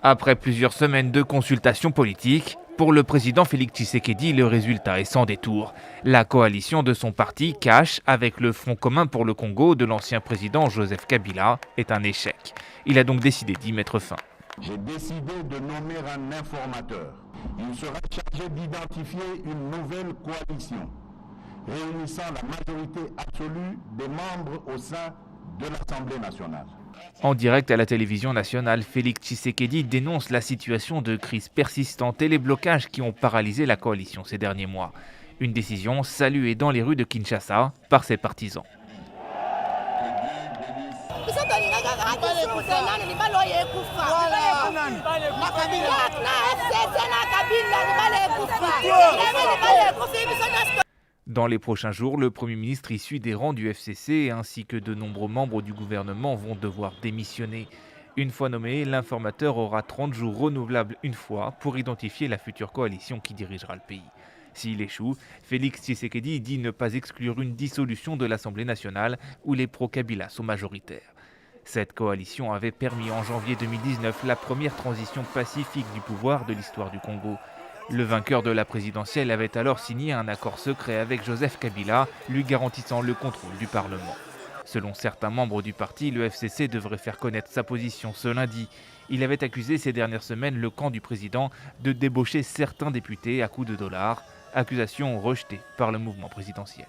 Après plusieurs semaines de consultations politiques, pour le président Félix Tshisekedi, le résultat est sans détour. La coalition de son parti, CASH, avec le Front commun pour le Congo de l'ancien président Joseph Kabila, est un échec. Il a donc décidé d'y mettre fin. J'ai décidé de nommer un informateur. Il sera chargé d'identifier une nouvelle coalition, réunissant la majorité absolue des membres au sein de l'Assemblée nationale. En direct à la télévision nationale, Félix Tshisekedi dénonce la situation de crise persistante et les blocages qui ont paralysé la coalition ces derniers mois. Une décision saluée dans les rues de Kinshasa par ses partisans. Dans les prochains jours, le Premier ministre issu des rangs du FCC ainsi que de nombreux membres du gouvernement vont devoir démissionner. Une fois nommé, l'informateur aura 30 jours renouvelables une fois pour identifier la future coalition qui dirigera le pays. S'il échoue, Félix Tshisekedi dit ne pas exclure une dissolution de l'Assemblée nationale où les pro-Kabila sont majoritaires. Cette coalition avait permis en janvier 2019 la première transition pacifique du pouvoir de l'histoire du Congo. Le vainqueur de la présidentielle avait alors signé un accord secret avec Joseph Kabila, lui garantissant le contrôle du Parlement. Selon certains membres du parti, le FCC devrait faire connaître sa position ce lundi. Il avait accusé ces dernières semaines le camp du président de débaucher certains députés à coups de dollars, accusation rejetée par le mouvement présidentiel.